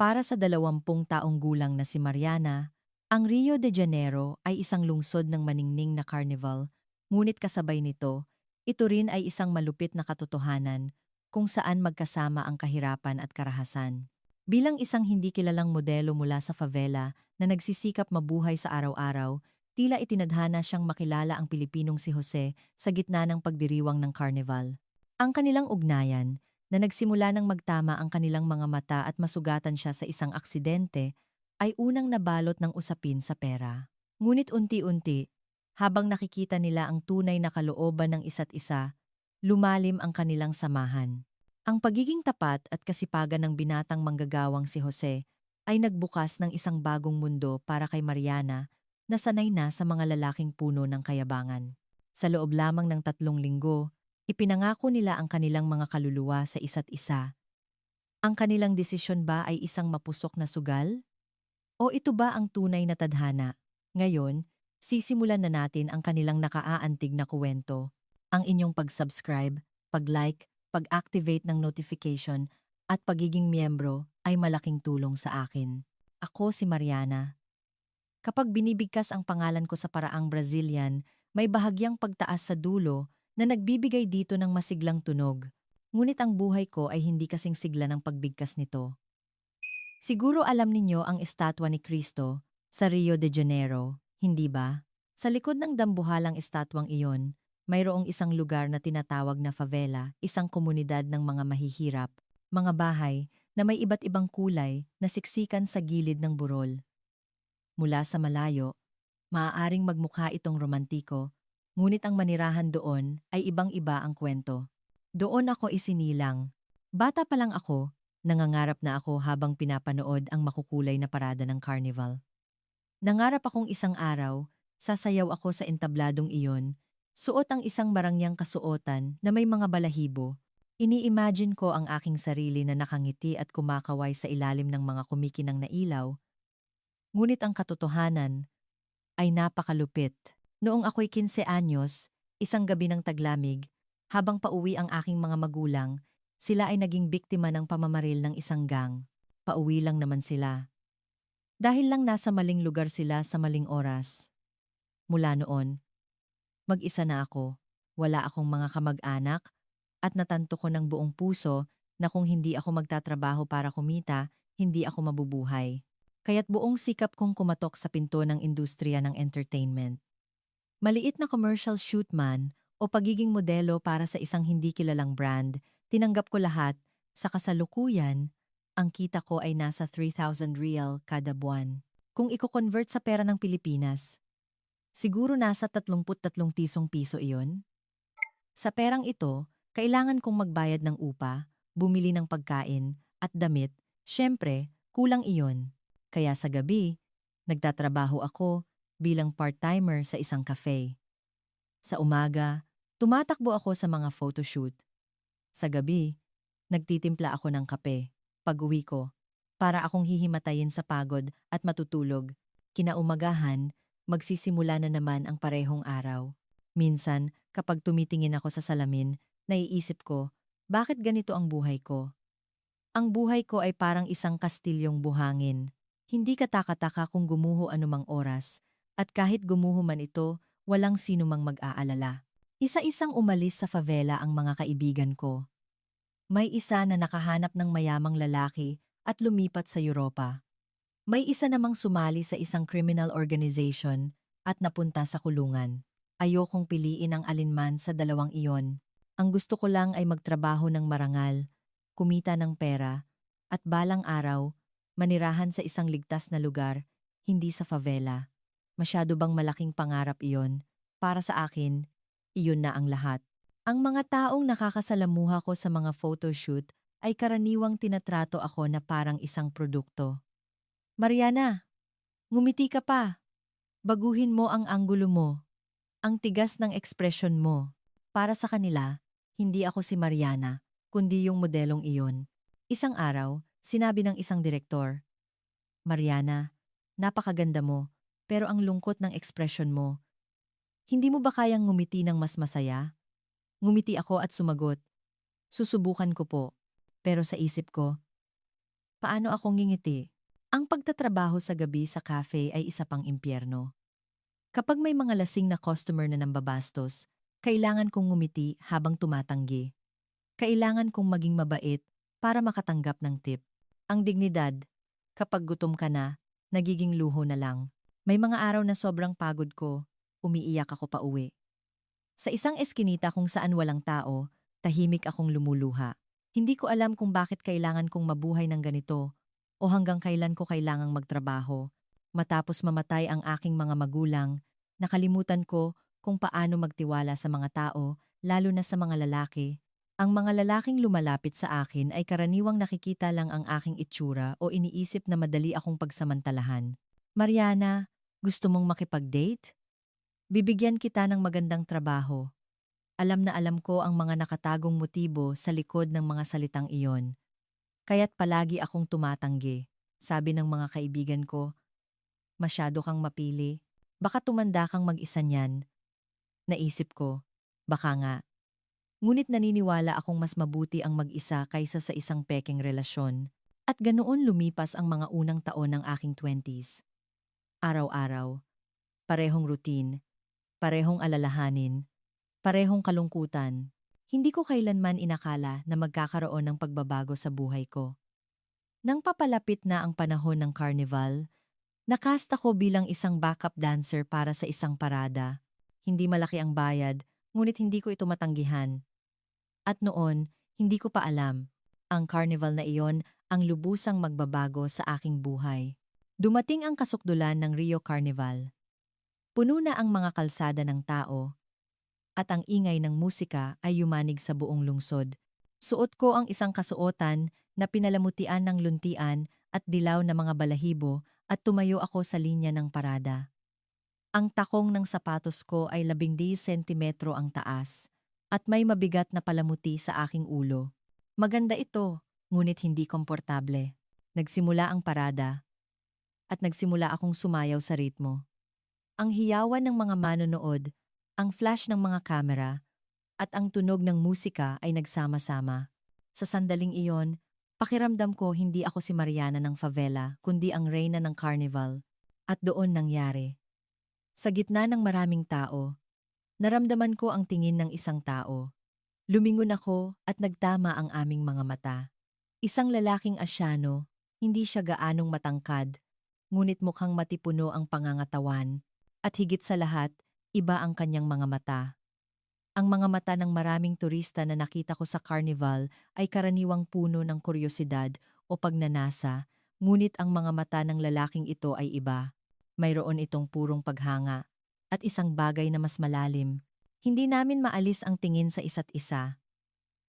Para sa 20 taong gulang na si Mariana, ang Rio de Janeiro ay isang lungsod ng maningning na carnival, ngunit kasabay nito, ito rin ay isang malupit na katotohanan kung saan magkasama ang kahirapan at karahasan. Bilang isang hindi kilalang modelo mula sa favela na nagsisikap mabuhay sa araw-araw, tila itinadhana siyang makilala ang Pilipinong si Jose sa gitna ng pagdiriwang ng carnival. Ang kanilang ugnayan, na nagsimula ng magtama ang kanilang mga mata at masugatan siya sa isang aksidente, ay unang nabalot ng usapin sa pera. Ngunit unti-unti, habang nakikita nila ang tunay na kalooban ng isa't isa, lumalim ang kanilang samahan. Ang pagiging tapat at kasipagan ng binatang manggagawang si Jose ay nagbukas ng isang bagong mundo para kay Mariana na sanay na sa mga lalaking puno ng kayabangan. Sa loob lamang ng 3 linggo, ipinangako nila ang kanilang mga kaluluwa sa isa't isa. Ang kanilang desisyon ba ay isang mapusok na sugal? O ito ba ang tunay na tadhana? Ngayon, sisimulan na natin ang kanilang nakaaantig na kuwento. Ang inyong pag-subscribe, pag-like, pag-activate ng notification, at pagiging miyembro ay malaking tulong sa akin. Ako si Mariana. Kapag binibigkas ang pangalan ko sa paraang Brazilian, may bahagyang pagtaas sa dulo na nagbibigay dito ng masiglang tunog. Ngunit ang buhay ko ay hindi kasing sigla ng pagbigkas nito. Siguro alam ninyo ang estatwa ni Cristo sa Rio de Janeiro, hindi ba? Sa likod ng dambuhalang estatwang iyon, mayroong isang lugar na tinatawag na favela, isang komunidad ng mga mahihirap, mga bahay na may iba't ibang kulay na siksikan sa gilid ng burol. Mula sa malayo, maaaring magmukha itong romantiko, ngunit ang manirahan doon ay ibang-iba ang kwento. Doon ako isinilang. Bata pa lang ako, nangangarap na ako habang pinapanood ang makukulay na parada ng carnival. Nangarap akong isang araw, sasayaw ako sa entabladong iyon, suot ang isang marangyang kasuotan na may mga balahibo. Ini-imagine ko ang aking sarili na nakangiti at kumakaway sa ilalim ng mga kumikinang na ilaw. Ngunit ang katotohanan ay napakalupit. Noong ako'y 15 anyos, isang gabi ng taglamig, habang pauwi ang aking mga magulang, sila ay naging biktima ng pamamaril ng isang gang. Pauwi lang naman sila. Dahil lang nasa maling lugar sila sa maling oras. Mula noon, mag-isa na ako. Wala akong mga kamag-anak at natanto ko ng buong puso na kung hindi ako magtatrabaho para kumita, hindi ako mabubuhay. Kaya't buong sikap kong kumatok sa pinto ng industriya ng entertainment. Maliit na commercial shoot man o pagiging modelo para sa isang hindi kilalang brand, tinanggap ko lahat. Sa kasalukuyan, ang kita ko ay nasa 3,000 real kada buwan. Kung i-convert sa pera ng Pilipinas, siguro nasa 33 tisong piso iyon. Sa perang ito, kailangan kong magbayad ng upa, bumili ng pagkain, at damit. Siyempre, kulang iyon. Kaya sa gabi, nagtatrabaho ako bilang part-timer sa isang cafe. Sa umaga, tumatakbo ako sa mga photoshoot. Sa gabi, nagtitimpla ako ng kape. Pag-uwi ko, para akong hihimatayin sa pagod at matutulog. Kinaumagahan, magsisimula na naman ang parehong araw. Minsan, kapag tumitingin ako sa salamin, naiisip ko, bakit ganito ang buhay ko? Ang buhay ko ay parang isang kastilyong buhangin. Hindi katakataka kung gumuho anumang oras, at kahit gumuho man ito, walang sino mang mag-aalala. Isa-isang umalis sa favela ang mga kaibigan ko. May isa na nakahanap ng mayamang lalaki at lumipat sa Europa. May isa namang sumali sa isang criminal organization at napunta sa kulungan. Ayokong piliin ang alinman sa dalawang iyon. Ang gusto ko lang ay magtrabaho ng marangal, kumita ng pera, at balang araw, manirahan sa isang ligtas na lugar, hindi sa favela. Masyado bang malaking pangarap iyon? Para sa akin, iyon na ang lahat. Ang mga taong nakakasalamuha ko sa mga photoshoot ay karaniwang tinatrato ako na parang isang produkto. Mariana, ngumiti ka pa. Baguhin mo ang anggulo mo. Ang tigas ng ekspresyon mo. Para sa kanila, hindi ako si Mariana, kundi yung modelong iyon. Isang araw, sinabi ng isang direktor, Mariana, napakaganda mo, pero ang lungkot ng ekspresyon mo. Hindi mo ba kayang ngumiti ng mas masaya? Ngumiti ako at sumagot, susubukan ko po. Pero sa isip ko, paano ako ngingiti? Ang pagtatrabaho sa gabi sa cafe ay isa pang impyerno. Kapag may mga lasing na customer na nambabastos, kailangan kong ngumiti habang tumatanggi. Kailangan kong maging mabait para makatanggap ng tip. Ang dignidad, kapag gutom ka na, nagiging luho na lang. May mga araw na sobrang pagod ko, umiiyak ako pauwi. Sa isang eskinita kung saan walang tao, tahimik akong lumuluha. Hindi ko alam kung bakit kailangan kong mabuhay ng ganito o hanggang kailan ko kailangang magtrabaho. Matapos mamatay ang aking mga magulang, nakalimutan ko kung paano magtiwala sa mga tao, lalo na sa mga lalaki. Ang mga lalaking lumalapit sa akin ay karaniwang nakikita lang ang aking itsura o iniisip na madali akong pagsamantalahan. Mariana, gusto mong makipag-date? Bibigyan kita ng magandang trabaho. Alam na alam ko ang mga nakatagong motibo sa likod ng mga salitang iyon. Kaya't palagi akong tumatanggi. Sabi ng mga kaibigan ko, masyado kang mapili. Baka tumanda kang mag-isa niyan. Naisip ko, baka nga. Ngunit naniniwala akong mas mabuti ang mag-isa kaysa sa isang pekeng relasyon. At ganoon lumipas ang mga unang taon ng aking 20s. Araw-araw, parehong routine, parehong alalahanin, parehong kalungkutan. Hindi ko kailanman inakala na magkakaroon ng pagbabago sa buhay ko. Nang papalapit na ang panahon ng carnival, nakast ako bilang isang backup dancer para sa isang parada. Hindi malaki ang bayad, ngunit hindi ko ito matanggihan. At noon, hindi ko pa alam, ang carnival na iyon ang lubusang magbabago sa aking buhay. Dumating ang kasukdulan ng Rio Carnival. Puno na ang mga kalsada ng tao, at ang ingay ng musika ay yumanig sa buong lungsod. Suot ko ang isang kasuotan na pinalamutian ng luntian at dilaw na mga balahibo at tumayo ako sa linya ng parada. Ang takong ng sapatos ko ay 10 sentimetro ang taas at may mabigat na palamuti sa aking ulo. Maganda ito, ngunit hindi komportable. Nagsimula ang parada at nagsimula akong sumayaw sa ritmo. Ang hiyawan ng mga manonood, ang flash ng mga kamera, at ang tunog ng musika ay nagsama-sama. Sa sandaling iyon, pakiramdam ko hindi ako si Mariana ng favela, kundi ang reyna ng carnival. At doon nangyari. Sa gitna ng maraming tao, naramdaman ko ang tingin ng isang tao. Lumingon ako at nagtama ang aming mga mata. Isang lalaking asyano, hindi siya gaanong matangkad, ngunit mukhang matipuno ang pangangatawan, at higit sa lahat, iba ang kanyang mga mata. Ang mga mata ng maraming turista na nakita ko sa carnival ay karaniwang puno ng kuryosidad o pagnanasa, ngunit ang mga mata ng lalaking ito ay iba. Mayroon itong purong paghanga at isang bagay na mas malalim. Hindi namin maalis ang tingin sa isa't isa.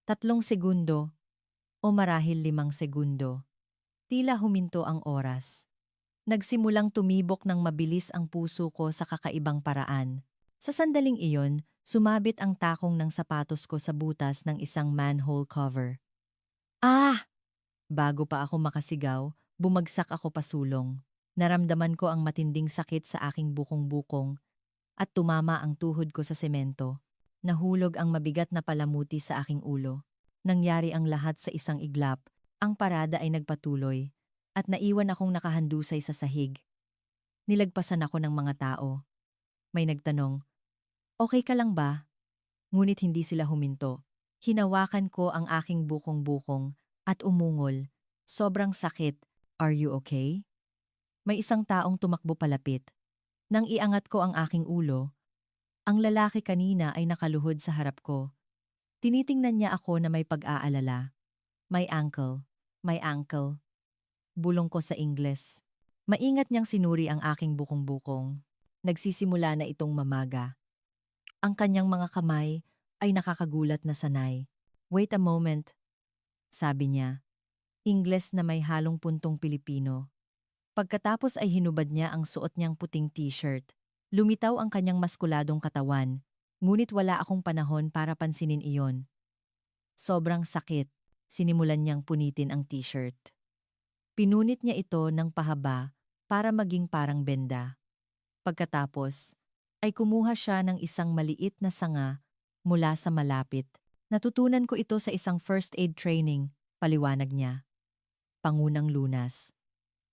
3 segundo o marahil 5 segundo. Tila huminto ang oras. Nagsimulang tumibok ng mabilis ang puso ko sa kakaibang paraan. Sa sandaling iyon, sumabit ang takong ng sapatos ko sa butas ng isang manhole cover. Ah! Bago pa ako makasigaw, bumagsak ako pasulong. Naramdaman ko ang matinding sakit sa aking bukong-bukong at tumama ang tuhod ko sa semento. Nahulog ang mabigat na palamuti sa aking ulo. Nangyari ang lahat sa isang iglap. Ang parada ay nagpatuloy at naiwan akong nakahandusay sa sahig. Nilagpasan ako ng mga tao. May nagtanong, "Okay ka lang ba?" Ngunit hindi sila huminto. Hinawakan ko ang aking bukong-bukong at umungol. Sobrang sakit. "Are you okay?" May isang taong tumakbo palapit. Nang iangat ko ang aking ulo, ang lalaki kanina ay nakaluhod sa harap ko. Tinitingnan niya ako na may pag-aalala. "My ankle, my ankle." Bulong ko sa Ingles. Maingat niyang sinuri ang aking bukong-bukong. Nagsisimula na itong mamaga. Ang kanyang mga kamay ay nakakagulat na sanay. "Wait a moment," sabi niya. Ingles na may halong puntong Pilipino. Pagkatapos ay hinubad niya ang suot niyang puting t-shirt. Lumitaw ang kanyang maskuladong katawan, ngunit wala akong panahon para pansinin iyon. Sobrang sakit, sinimulan niyang punitin ang t-shirt. Pinunit niya ito ng pahaba para maging parang benda. Pagkatapos, ay kumuha siya ng isang maliit na sanga mula sa malapit. "Natutunan ko ito sa isang first aid training," paliwanag niya. pangunang lunas.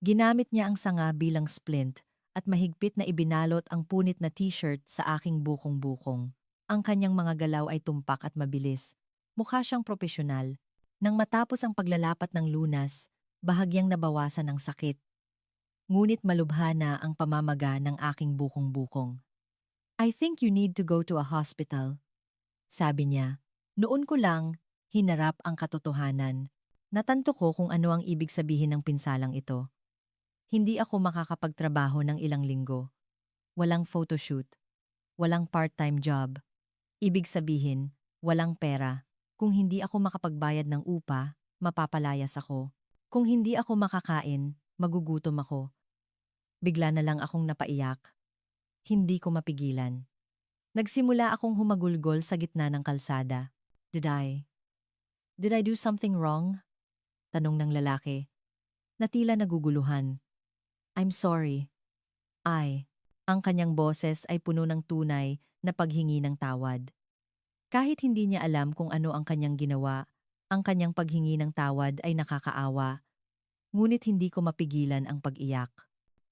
Ginamit niya ang sanga bilang splint at mahigpit na ibinalot ang punit na t-shirt sa aking bukong-bukong. Ang kanyang mga galaw ay tumpak at mabilis. Mukha siyang propesyonal. Nang matapos ang paglalapat ng lunas, bahagyang nabawasan ang sakit. Ngunit malubha na ang pamamaga ng aking bukong-bukong. I think you need to go to a hospital, sabi niya. Noon ko lang, hinarap ang katotohanan. Natanto ko kung ano ang ibig sabihin ng pinsalang ito. Hindi ako makakapagtrabaho ng ilang linggo. Walang photoshoot. Walang part-time job. Ibig sabihin, walang pera. Kung hindi ako makapagbayad ng upa, mapapalayas ako. Kung hindi ako makakain, magugutom ako. Bigla na lang akong napaiyak. Hindi ko mapigilan. Nagsimula akong humagulgol sa gitna ng kalsada. Did I do something wrong? Tanong ng lalaki. Na tila naguguluhan. I'm sorry. Ang kanyang boses ay puno ng tunay na paghingi ng tawad. Kahit hindi niya alam kung ano ang kanyang ginawa, ang kanyang paghingi ng tawad ay nakakaawa. Ngunit hindi ko mapigilan ang pag-iyak.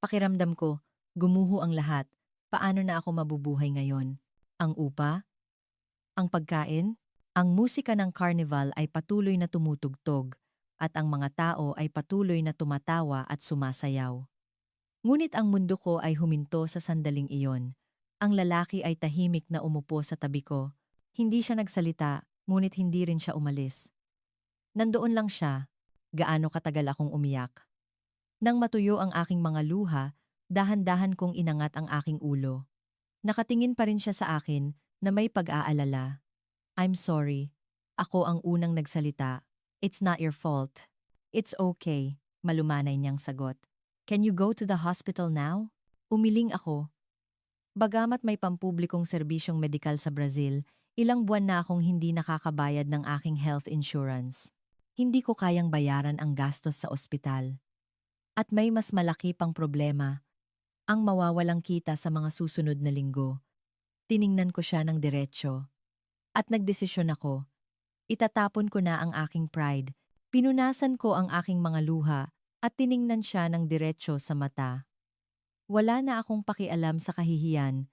Pakiramdam ko, gumuho ang lahat. Paano na ako mabubuhay ngayon? Ang upa? Ang pagkain? Ang musika ng carnival ay patuloy na tumutugtog at ang mga tao ay patuloy na tumatawa at sumasayaw. Ngunit ang mundo ko ay huminto sa sandaling iyon. Ang lalaki ay tahimik na umupo sa tabi ko. Hindi siya nagsalita, ngunit hindi rin siya umalis. Nandoon lang siya. Gaano katagal akong umiyak. Nang matuyo ang aking mga luha, dahan-dahan kong inangat ang aking ulo. Nakatingin pa rin siya sa akin na may pag-aalala. I'm sorry. Ako ang unang nagsalita. It's not your fault. It's okay, malumanay niyang sagot. Can you go to the hospital now? Umiling ako. Bagamat may pampublikong serbisyong medikal sa Brazil, ilang buwan na akong hindi nakakabayad ng aking health insurance. Hindi ko kayang bayaran ang gastos sa ospital. At may mas malaki pang problema, ang mawawalang kita sa mga susunod na linggo. Tiningnan ko siya ng diretsyo. At nagdesisyon ako. Itatapon ko na ang aking pride. Pinunasan ko ang aking mga luha at tiningnan siya ng diretsyo sa mata. Wala na akong pakialam sa kahihiyan.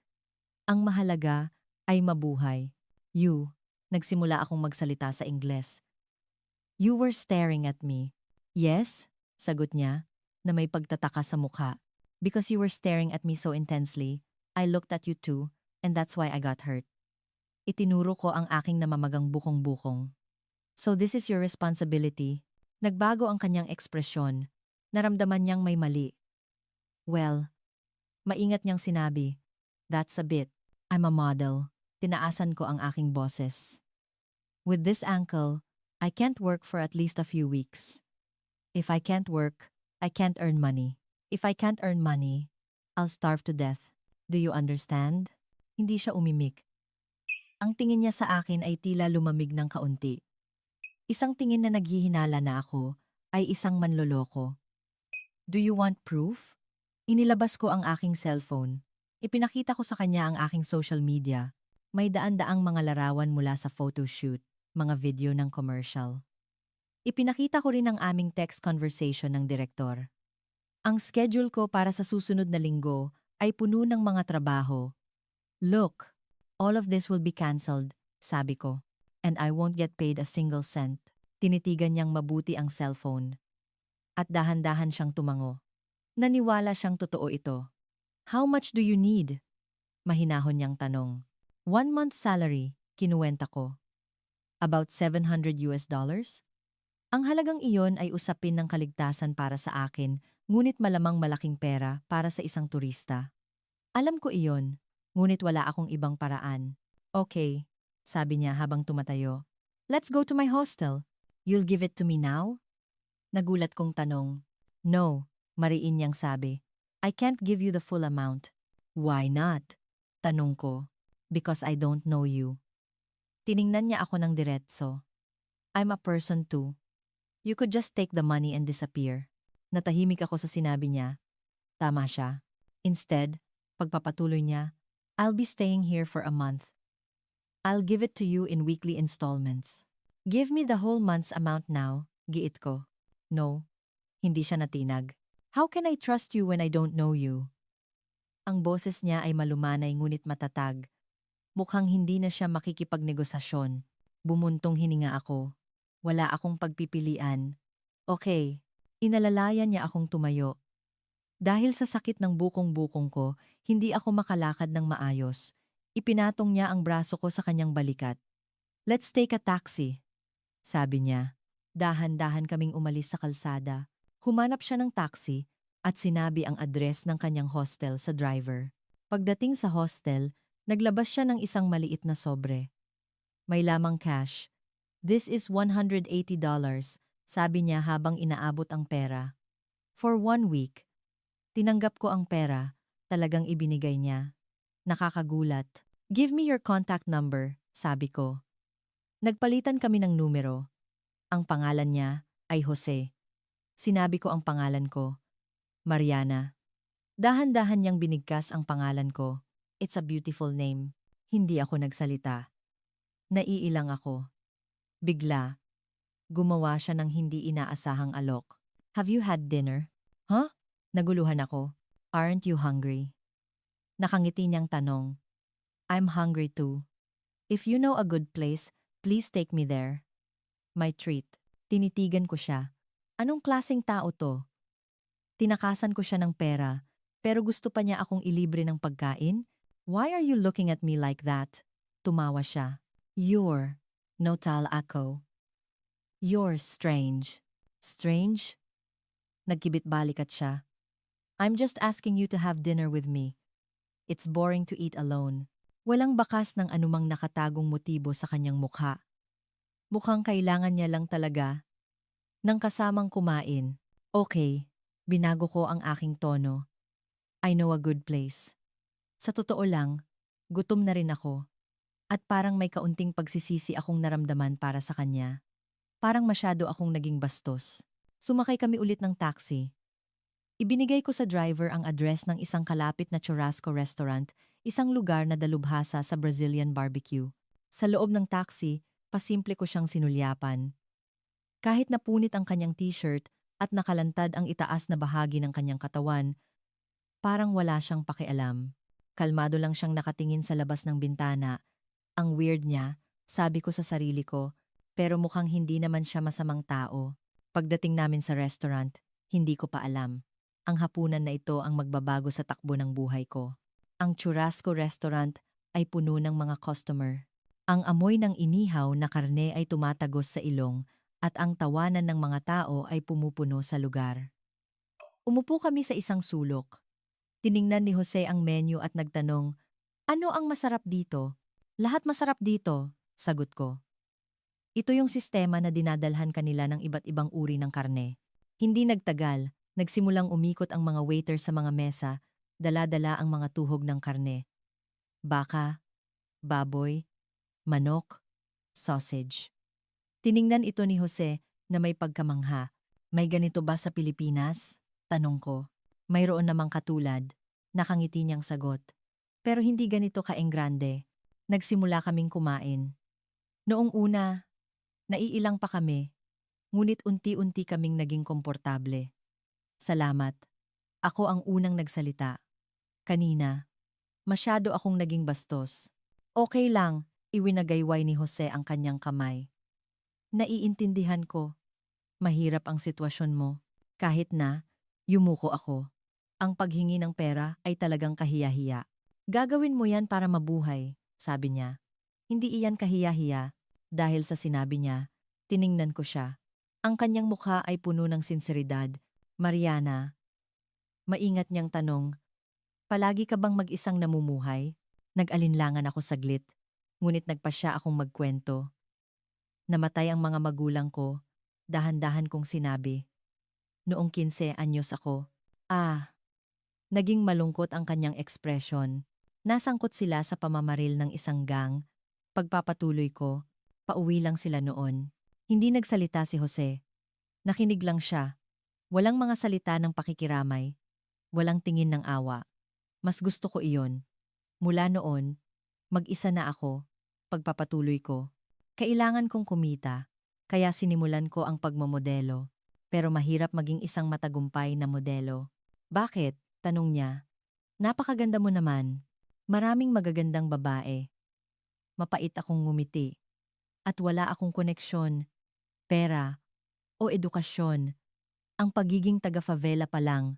Ang mahalaga ay mabuhay. Nagsimula akong magsalita sa Ingles. You were staring at me. Yes, sagot niya, na may pagtataka sa mukha. Because you were staring at me so intensely, I looked at you too, and that's why I got hurt. Itinuro ko ang aking namamagang bukong-bukong. So this is your responsibility. Nagbago ang kanyang ekspresyon. Naramdaman niyang may mali. Well, maingat niyang sinabi. That's a bit. I'm a model. Tinaasan ko ang aking boses. With this ankle, I can't work for at least a few weeks. If I can't work, I can't earn money. If I can't earn money, I'll starve to death. Do you understand? Hindi siya umimik. Ang tingin niya sa akin ay tila lumamig ng kaunti. Isang tingin na naghihinala na ako ay isang manloloko. Do you want proof? Inilabas ko ang aking cellphone. Ipinakita ko sa kanya ang aking social media. May daan-daang mga larawan mula sa photoshoot, mga video ng commercial. Ipinakita ko rin ang aming text conversation ng direktor. Ang schedule ko para sa susunod na linggo ay puno ng mga trabaho. Look, all of this will be cancelled, sabi ko. And I won't get paid a single cent. Tinitigan niyang mabuti ang cellphone. At dahan-dahan siyang tumango. Naniwala siyang totoo ito. How much do you need? Mahinahon niyang tanong. 1 month's salary, kinuwenta ko. About $700? Ang halagang iyon ay usapin ng kaligtasan para sa akin, ngunit malamang malaking pera para sa isang turista. Alam ko iyon, ngunit wala akong ibang paraan. Okay, sabi niya habang tumatayo. Let's go to my hostel. You'll give it to me now? Nagulat kong tanong. No, mariin niyang sabi. I can't give you the full amount. Why not? Tanong ko. Because I don't know you. Tiningnan niya ako ng diretso. I'm a person too. You could just take the money and disappear. Natahimik ako sa sinabi niya. Tama siya. Instead, pagpapatuloy niya, I'll be staying here for a month. I'll give it to you in weekly installments. Give me the whole month's amount now, giit ko. No. Hindi siya natinag. How can I trust you when I don't know you? Ang boses niya ay malumanay ngunit matatag. Mukhang hindi na siya makikipagnegosasyon. Bumuntong hininga ako. Wala akong pagpipilian. Okay. Inalalayan niya akong tumayo. Dahil sa sakit ng bukong-bukong ko, hindi ako makalakad ng maayos. Ipinatong niya ang braso ko sa kanyang balikat. Let's take a taxi, sabi niya. Dahan-dahan kaming umalis sa kalsada. Humanap siya ng taxi at sinabi ang address ng kanyang hostel sa driver. Pagdating sa hostel, naglabas siya ng isang maliit na sobre. May lamang cash. This is $180, sabi niya habang inaabot ang pera. For 1 week. Tinanggap ko ang pera, talagang ibinigay niya. Nakakagulat. Give me your contact number, sabi ko. Nagpalitan kami ng numero. Ang pangalan niya ay Jose. Sinabi ko ang pangalan ko. Mariana. Dahan-dahan niyang binigkas ang pangalan ko. It's a beautiful name. Hindi ako nagsalita. Naiilang ako. Bigla. Gumawa siya ng hindi inaasahang alok. Have you had dinner? Huh? Naguluhan ako. Aren't you hungry? Nakangiti niyang tanong. I'm hungry too. If you know a good place, please take me there. My treat. Tinitigan ko siya. Anong klaseng tao to? Tinakasan ko siya ng pera, pero gusto pa niya akong ilibre ng pagkain? Why are you looking at me like that? Tumawa siya. You're, notal ako. You're strange. Strange? Nagkibit balikat siya. I'm just asking you to have dinner with me. It's boring to eat alone. Walang bakas ng anumang nakatagong motibo sa kanyang mukha. Mukhang kailangan niya lang talaga ng kasamang kumain. Okay, binago ko ang aking tono. I know a good place. Sa totoo lang, gutom na rin ako. At parang may kaunting pagsisisi akong naramdaman para sa kanya. Parang masyado akong naging bastos. Sumakay kami ulit ng taxi. Ibinigay ko sa driver ang address ng isang kalapit na churrasco restaurant, isang lugar na dalubhasa sa Brazilian barbecue. Sa loob ng taxi, pasimple ko siyang sinulyapan. Kahit napunit ang kanyang t-shirt at nakalantad ang itaas na bahagi ng kanyang katawan, parang wala siyang pakialam. Kalmado lang siyang nakatingin sa labas ng bintana. Ang weird niya, sabi ko sa sarili ko, pero mukhang hindi naman siya masamang tao. Pagdating namin sa restaurant, hindi ko pa alam. Ang hapunan na ito ang magbabago sa takbo ng buhay ko. Ang churrasco restaurant ay puno ng mga customer. Ang amoy ng inihaw na karne ay tumatagos sa ilong at ang tawanan ng mga tao ay pumupuno sa lugar. Umupo kami sa isang sulok. Tiningnan ni Jose ang menu at nagtanong, "Ano ang masarap dito?" "Lahat masarap dito," sagot ko. Ito yung sistema na dinadalhan kanila ng iba't ibang uri ng karne. Hindi nagtagal, nagsimulang umikot ang mga waiter sa mga mesa, dala-dala ang mga tuhog ng karne. Baka, baboy, manok, sausage. Tiningnan ito ni Jose na may pagkamangha. May ganito ba sa Pilipinas? Tanong ko. Mayroon namang katulad. Nakangiti niyang sagot. Pero hindi ganito kaenggrande. Nagsimula kaming kumain. Noong una, naiilang pa kami. Ngunit unti-unti kaming naging komportable. Salamat. Ako ang unang nagsalita. Kanina, masyado akong naging bastos. Okay lang, iwinagayway ni Jose ang kanyang kamay. Naiintindihan ko. Mahirap ang sitwasyon mo. Kahit na, yumuko ako. Ang paghingi ng pera ay talagang kahiya-hiya. Gagawin mo yan para mabuhay, sabi niya. Hindi iyan kahiya-hiya. Dahil sa sinabi niya, tiningnan ko siya. Ang kanyang mukha ay puno ng sinseridad. Mariana. Maingat niyang tanong, palagi ka bang mag-isang namumuhay? Nag-alinlangan ako saglit, ngunit nagpasya akong magkwento. Namatay ang mga magulang ko, dahan-dahan kong sinabi. Noong 15 anyos ako. Naging malungkot ang kanyang ekspresyon. Nasangkot sila sa pamamaril ng isang gang. Pagpapatuloy ko, pauwi lang sila noon. Hindi nagsalita si Jose. Nakinig lang siya. Walang mga salita ng pakikiramay. Walang tingin ng awa. Mas gusto ko iyon. Mula noon, mag-isa na ako. Pagpapatuloy ko. Kailangan kong kumita. Kaya sinimulan ko ang pagmamodelo. pero mahirap maging isang matagumpay na modelo. Bakit? Tanong niya. Napakaganda mo naman. Maraming magagandang babae. Mapait akong ngumiti. At wala akong koneksyon, pera, o edukasyon. Ang pagiging taga-favela pa lang.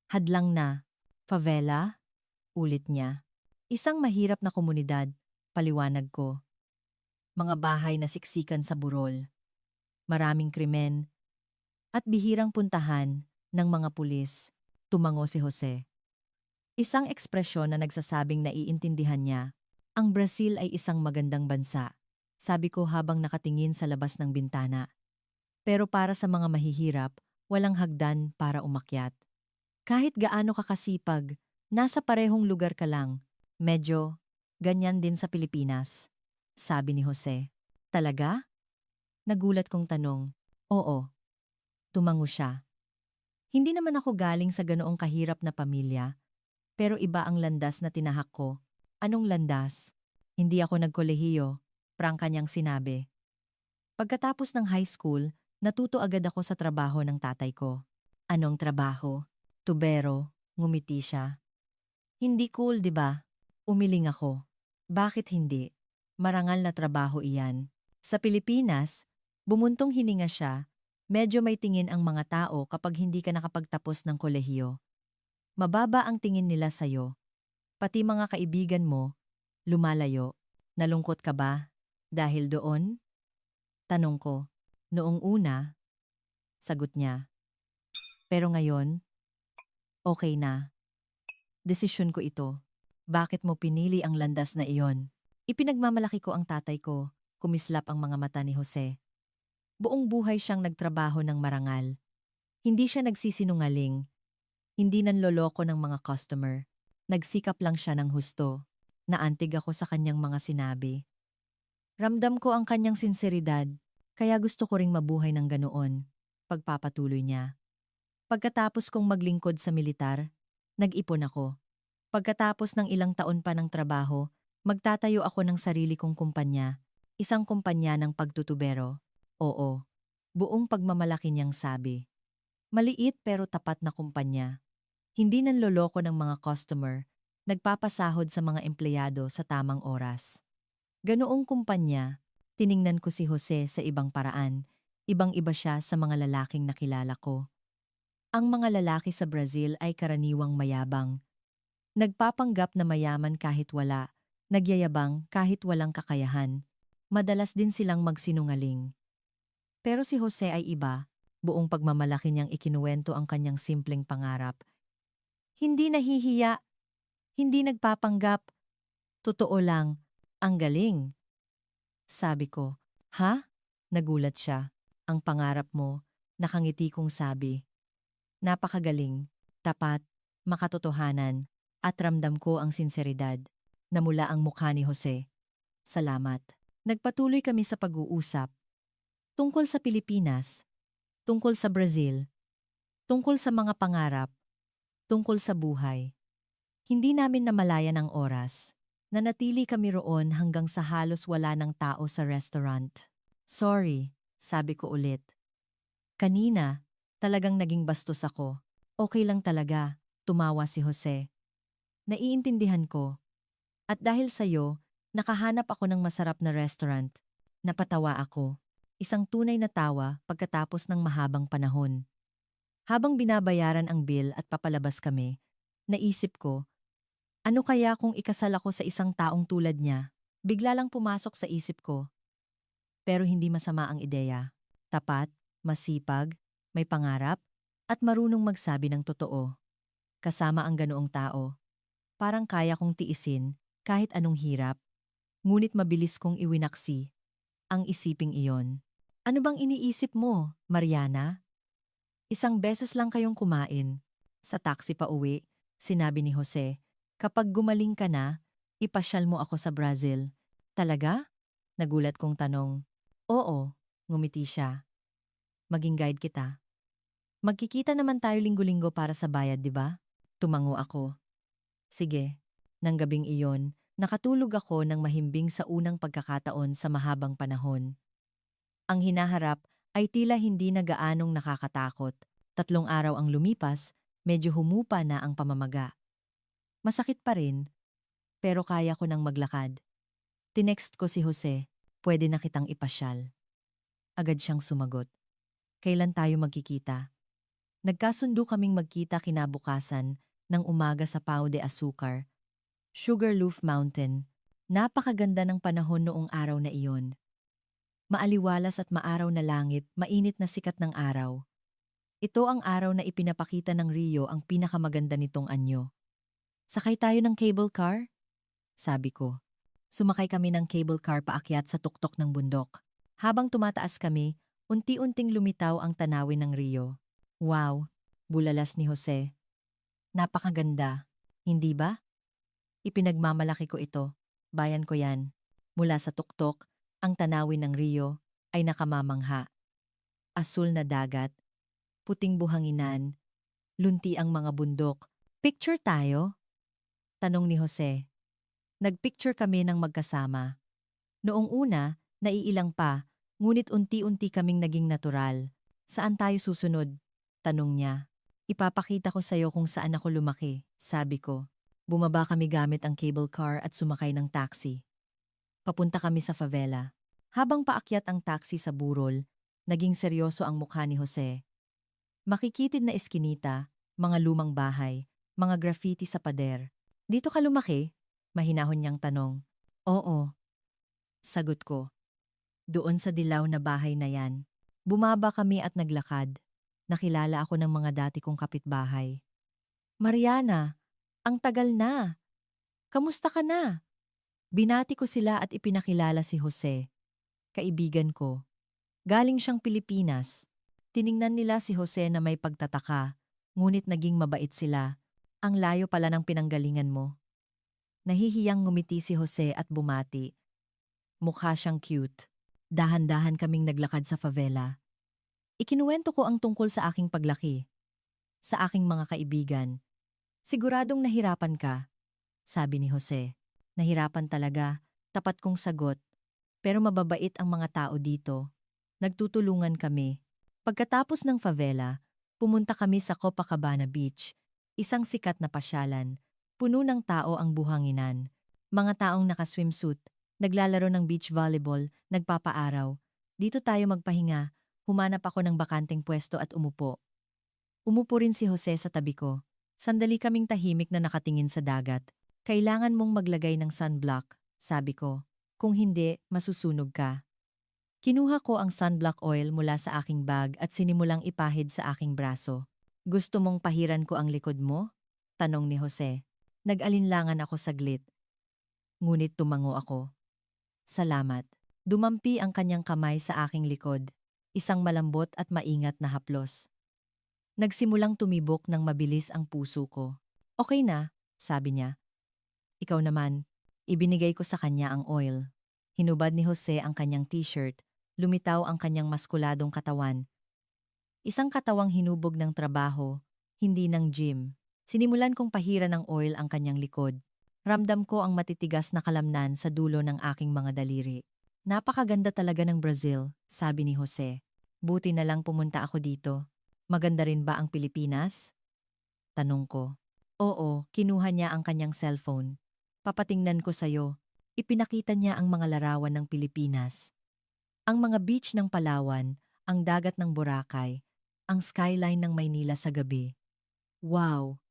Hadlang na. Favela? Ulit niya. Isang mahirap na komunidad, paliwanag ko. Mga bahay na siksikan sa burol. Maraming krimen. At bihirang puntahan ng mga pulis. Tumango si Jose. Isang ekspresyon na nagsasabing naiintindihan niya. Ang Brazil ay isang magandang bansa, sabi ko habang nakatingin sa labas ng bintana. Pero para sa mga mahihirap, walang hagdan para umakyat. Kahit gaano ka kasipag, nasa parehong lugar ka lang. Medyo, ganyan din sa Pilipinas. Sabi ni Jose. Talaga? Nagulat kong tanong. Oo. Tumango siya. Hindi naman ako galing sa ganoong kahirap na pamilya, pero iba ang landas na tinahak ko. Anong landas? Hindi ako nagkolehiyo, prangka niyang sinabi. Pagkatapos ng high school, natuto agad ako sa trabaho ng tatay ko. Anong trabaho? Tubero, ngumiti siya. Hindi cool, di ba? Umiling ako. Bakit hindi? Marangal na trabaho iyan. Sa Pilipinas, bumuntong hininga siya, medyo may tingin ang mga tao kapag hindi ka nakapagtapos ng kolehiyo. Mababa ang tingin nila sa'yo. Pati mga kaibigan mo, lumalayo. Nalungkot ka ba? Dahil doon? Tanong ko. Noong una, sagot niya. Pero ngayon, okay na. Desisyon ko ito. Bakit mo pinili ang landas na iyon? Ipinagmamalaki ko ang tatay ko, kumislap ang mga mata ni Jose. Buong buhay siyang nagtrabaho ng marangal. Hindi siya nagsisinungaling. Hindi nanloloko ng mga customer. Nagsikap lang siya ng husto. Naantig ako sa kanyang mga sinabi. Ramdam ko ang kanyang sinseridad, kaya gusto ko ring mabuhay ng ganoon. Pagpapatuloy niya. Pagkatapos kong maglingkod sa militar, nag-ipon ako. Pagkatapos ng ilang taon pa ng trabaho, magtatayo ako ng sarili kong kumpanya, isang kumpanya ng pagtutubero. Oo, buong pagmamalaki niyang sabi. Maliit pero tapat na kumpanya. Hindi nanloloko ng mga customer, nagpapasahod sa mga empleyado sa tamang oras. Ganoong kumpanya, tiningnan ko si Jose sa ibang paraan, ibang-iba siya sa mga lalaking nakilala ko. Ang mga lalaki sa Brazil ay karaniwang mayabang. Nagpapanggap na mayaman kahit wala, nagyayabang kahit walang kakayahan. Madalas din silang magsinungaling. Pero si Jose ay iba, buong pagmamalaki niyang ikinuwento ang kanyang simpleng pangarap. Hindi nahihiya, hindi nagpapanggap. Totoo lang, ang galing. Sabi ko, ha? Nagulat siya. Ang pangarap mo, nakangiti kong sabi. Napakagaling, tapat, makatotohanan, at ramdam ko ang sinseridad. Namula ang mukha ni Jose. Salamat. Nagpatuloy kami sa pag-uusap. Tungkol sa Pilipinas, tungkol sa Brazil, tungkol sa mga pangarap, tungkol sa buhay. Hindi namin namalayan ang oras. Nanatili kami roon hanggang sa halos wala ng tao sa restaurant. Sorry, sabi ko ulit. Kanina, talagang naging bastos ako. Okay lang talaga, tumawa si Jose. Naiintindihan ko. At dahil sa'yo, nakahanap ako ng masarap na restaurant. Napatawa ako. Isang tunay na tawa pagkatapos ng mahabang panahon. Habang binabayaran ang bill at papalabas kami, naisip ko, ano kaya kung ikasal ako sa isang taong tulad niya? Bigla lang pumasok sa isip ko. Pero hindi masama ang ideya. Tapat, masipag, may pangarap, at marunong magsabi ng totoo. Kasama ang ganoong tao. Parang kaya kong tiisin kahit anong hirap, ngunit mabilis kong iwinaksi ang isiping iyon. Ano bang iniisip mo, Mariana? Isang beses lang kayong kumain. Sa taxi pa uwi, sinabi ni Jose, kapag gumaling ka na, ipasyal mo ako sa Brazil. Talaga? Nagulat kong tanong. Oo, ngumiti siya. Maging guide kita. Magkikita naman tayo linggo-linggo para sa bayad, di ba? Tumango ako. Sige. Nang gabing iyon, nakatulog ako ng mahimbing sa unang pagkakataon sa mahabang panahon. Ang hinaharap ay tila hindi na gaanong nakakatakot. 3 araw ang lumipas, medyo humupa na ang pamamaga. Masakit pa rin, pero kaya ko nang maglakad. Tinext ko si Jose, pwede na kitang ipasyal. Agad siyang sumagot. Kailan tayo magkikita? Nagkasundo kaming magkita kinabukasan ng umaga sa Pau de Azucar, Sugarloaf Mountain. Napakaganda ng panahon noong araw na iyon. Maaliwalas at maaraw na langit, mainit na sikat ng araw. Ito ang araw na ipinapakita ng Rio ang pinakamaganda nitong anyo. Sakay tayo ng cable car? Sabi ko. Sumakay kami ng cable car paakyat sa tuktok ng bundok. Habang tumataas kami, unti-unting lumitaw ang tanawin ng Rio. Wow, bulalas ni Jose. Napakaganda, hindi ba? Ipinagmamalaki ko ito. Bayan ko yan. Mula sa tuktok, ang tanawin ng Rio ay nakamamangha. Asul na dagat, puting buhanginan, lunti ang mga bundok. Picture tayo? Tanong ni Jose. Nagpicture kami ng magkasama. Noong una, naiilang pa, ngunit unti-unti kaming naging natural. Saan tayo susunod? Tanong niya. Ipapakita ko sa'yo kung saan ako lumaki, sabi ko. Bumaba kami gamit ang cable car at sumakay ng taxi. Papunta kami sa favela. Habang paakyat ang taxi sa burol, naging seryoso ang mukha ni Jose. Makikitid na eskinita, mga lumang bahay, mga graffiti sa pader. Dito ka lumaki? Mahinahon niyang tanong. Oo. Sagot ko. Doon sa dilaw na bahay na yan. Bumaba kami at naglakad. Nakilala ako ng mga dati kong kapitbahay. Mariana, ang tagal na. Kamusta ka na? Binati ko sila at ipinakilala si Jose. Kaibigan ko. Galing siyang Pilipinas. Tiningnan nila si Jose na may pagtataka, ngunit naging mabait sila. Ang layo pala ng pinanggalingan mo. Nahihiyang ngumiti si Jose at bumati. Mukha siyang cute. Dahan-dahan kaming naglakad sa favela. Ikinuwento ko ang tungkol sa aking paglaki. Sa aking mga kaibigan. Siguradong nahirapan ka, sabi ni Jose. Nahirapan talaga, tapat kong sagot. Pero mababait ang mga tao dito. Nagtutulungan kami. Pagkatapos ng favela, pumunta kami sa Copacabana Beach, isang sikat na pasyalan. Puno ng tao ang buhanginan. Mga taong naka-swimsuit, naglalaro ng beach volleyball, nagpapaaraw. Dito tayo magpahinga. Humanap ako ng bakanteng pwesto at umupo. Umupo rin si Jose sa tabi ko. Sandali kaming tahimik na nakatingin sa dagat. Kailangan mong maglagay ng sunblock, sabi ko. Kung hindi, masusunog ka. Kinuha ko ang sunblock oil mula sa aking bag at sinimulang ipahid sa aking braso. Gusto mong pahiran ko ang likod mo? Tanong ni Jose. Nag-alinlangan ako saglit. Ngunit tumango ako. Salamat. Dumampi ang kanyang kamay sa aking likod. Isang malambot at maingat na haplos. Nagsimulang tumibok ng mabilis ang puso ko. Okay na, sabi niya. Ikaw naman, ibinigay ko sa kanya ang oil. Hinubad ni Jose ang kanyang t-shirt, lumitaw ang kanyang maskuladong katawan. Isang katawang hinubog ng trabaho, hindi ng gym. Sinimulan kong pahiran ng oil ang kanyang likod. Ramdam ko ang matitigas na kalamnan sa dulo ng aking mga daliri. Napakaganda talaga ng Brazil, sabi ni Jose. Buti na lang pumunta ako dito. Maganda rin ba ang Pilipinas? Tanong ko. Oo, kinuha niya ang kanyang cellphone. Papatingnan ko sa'yo. Ipinakita niya ang mga larawan ng Pilipinas. Ang mga beach ng Palawan, ang dagat ng Boracay, ang skyline ng Maynila sa gabi. Wow!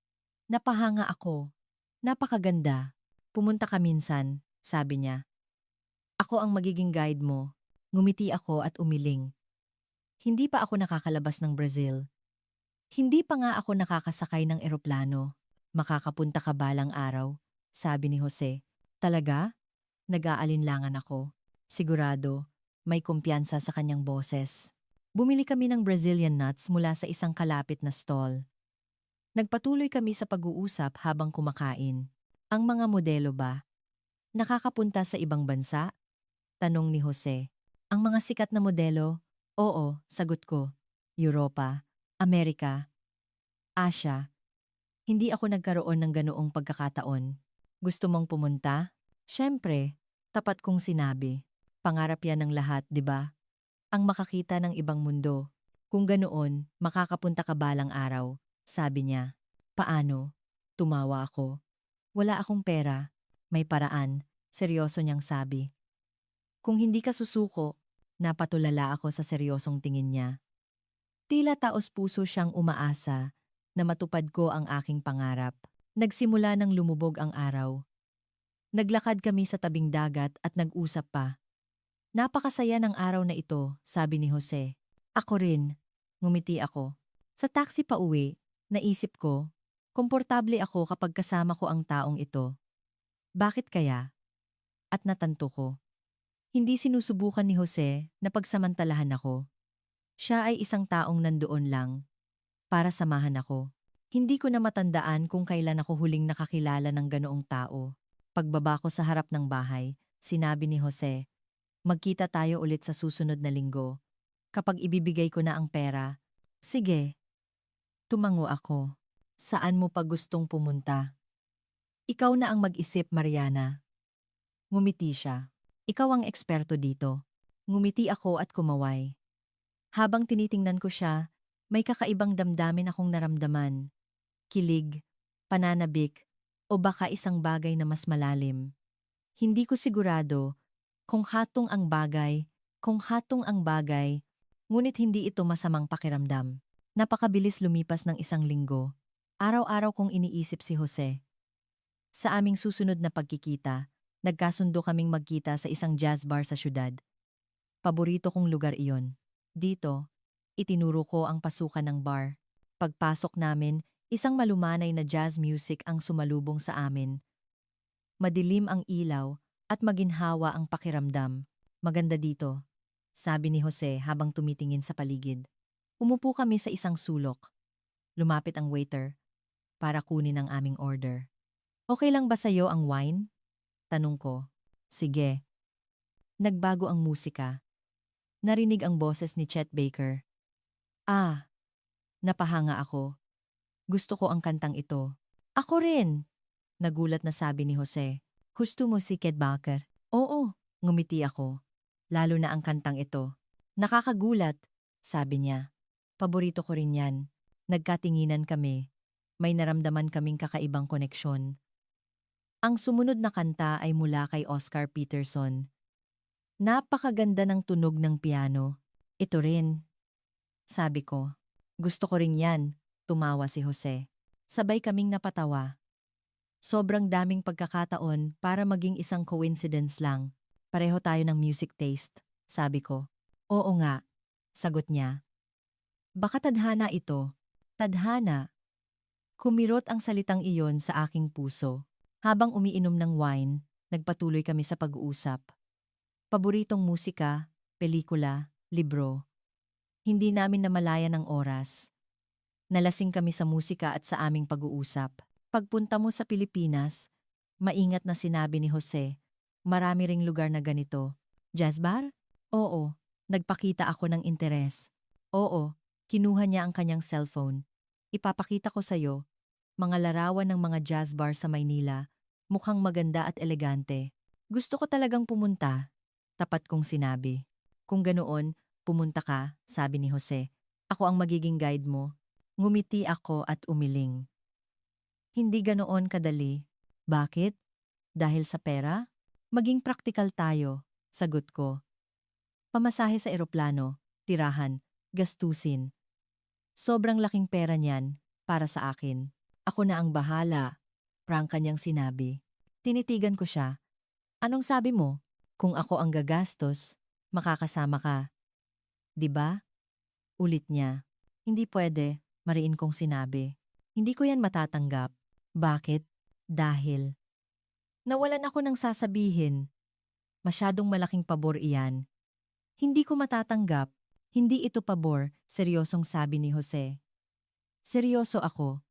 Napahanga ako. Napakaganda. Pumunta ka minsan, sabi niya. Ako ang magiging guide mo. Ngumiti ako at umiling. Hindi pa ako nakakalabas ng Brazil. Hindi pa nga ako nakakasakay ng eroplano. Makakapunta ka balang araw, sabi ni Jose. Talaga? Nag-aalinlangan ako. Sigurado, may kumpiyansa sa kanyang boses. Bumili kami ng Brazilian nuts mula sa isang kalapit na stall. Nagpatuloy kami sa pag-uusap habang kumakain. Ang mga modelo ba? Nakakapunta sa ibang bansa? Tanong ni Jose. Ang mga sikat na modelo? Oo, sagot ko. Europa, Amerika, Asia. Hindi ako nagkaroon ng ganoong pagkakataon. Gusto mong pumunta? Siyempre, tapat kong sinabi. Pangarap yan ng lahat, di ba? ang makakita ng ibang mundo. Kung ganoon, makakapunta ka balang araw, sabi niya. Paano? Tumawa ako. Wala akong pera. May paraan, seryoso niyang sabi. Kung hindi ka susuko, napatulala ako sa seryosong tingin niya. Tila taos puso siyang umaasa na matupad ko ang aking pangarap. Nagsimula nang lumubog ang araw. Naglakad kami sa tabing dagat at nag-usap pa. Napakasaya ng araw na ito, sabi ni Jose. Ako rin, ngumiti ako. Sa taxi pa uwi, naisip ko, komportable ako kapag kasama ko ang taong ito. Bakit kaya? At natanto ko. Hindi sinusubukan ni Jose na pagsamantalahan ako. Siya ay isang taong nandoon lang para samahan ako. Hindi ko na matandaan kung kailan ako huling nakakilala ng ganoong tao. Pagbaba ko sa harap ng bahay, sinabi ni Jose, magkita tayo ulit sa susunod na linggo. Kapag ibibigay ko na ang pera, sige. Tumango ako. Saan mo pa gustong pumunta? Ikaw na ang mag-isip, Mariana. Ngumiti siya. Ikaw ang eksperto dito. Ngumiti ako at kumaway. Habang tinitingnan ko siya, may kakaibang damdamin akong naramdaman. Kilig, pananabik, o baka isang bagay na mas malalim. Hindi ko sigurado kung hatong ang bagay, ngunit hindi ito masamang pakiramdam. Napakabilis lumipas ng isang linggo. Araw-araw kong iniisip si Jose. Sa aming susunod na pagkikita, nagkasundo kaming magkita sa isang jazz bar sa syudad. Paborito kong lugar iyon. Dito, itinuro ko ang pasukan ng bar. Pagpasok namin, isang malumanay na jazz music ang sumalubong sa amin. Madilim ang ilaw at maginhawa ang pakiramdam. Maganda dito, sabi ni Jose habang tumitingin sa paligid. Umupo kami sa isang sulok. Lumapit ang waiter para kunin ang aming order. Okay lang ba sa'yo ang wine? Tanong ko. Sige. Nagbago ang musika. Narinig ang boses ni Chet Baker. Napahanga ako. Gusto ko ang kantang ito. Ako rin! Nagulat na sabi ni Jose. Gusto mo si Chet Baker? Oo, ngumiti ako. Lalo na ang kantang ito. Nakakagulat, sabi niya. Paborito ko rin yan. Nagkatinginan kami. May naramdaman kaming kakaibang koneksyon. Ang sumunod na kanta ay mula kay Oscar Peterson. Napakaganda ng tunog ng piano. Ito rin. Sabi ko. Gusto ko rin yan, tumawa si Jose. Sabay kaming napatawa. Sobrang daming pagkakataon para maging isang coincidence lang. Pareho tayo ng music taste, sabi ko. Oo nga, sagot niya. Baka tadhana ito. Tadhana. Kumirot ang salitang iyon sa aking puso. Habang umiinom ng wine, nagpatuloy kami sa pag-uusap. Paboritong musika, pelikula, libro. Hindi namin namalayan ang oras. Nalasing kami sa musika at sa aming pag-uusap. Pagpunta mo sa Pilipinas, maingat na sinabi ni Jose, marami ring lugar na ganito. Jazz bar? Oo, nagpakita ako ng interes. Oo, kinuha niya ang kanyang cellphone. Ipapakita ko sa'yo, mga larawan ng mga jazz bar sa Maynila, mukhang maganda at elegante. Gusto ko talagang pumunta, tapat kong sinabi. Kung ganoon, pumunta ka, sabi ni Jose. Ako ang magiging guide mo. Ngumiti ako at umiling. Hindi ganoon kadali. Bakit? Dahil sa pera? Maging praktikal tayo, sagot ko. Pamasahe sa eroplano, tirahan, gastusin. Sobrang laking pera niyan para sa akin. Ako na ang bahala, prangka niyang sinabi. Tinitigan ko siya. Anong sabi mo? Kung ako ang gagastos, makakasama ka. 'Di ba? Ulit niya. Hindi pwede, mariin kong sinabi. Hindi ko yan matatanggap. Bakit? Dahil nawalan ako ng sasabihin. Masyadong malaking pabor iyan. Hindi ko matatanggap. Hindi ito pabor, seryosong sabi ni Jose. Seryoso ako.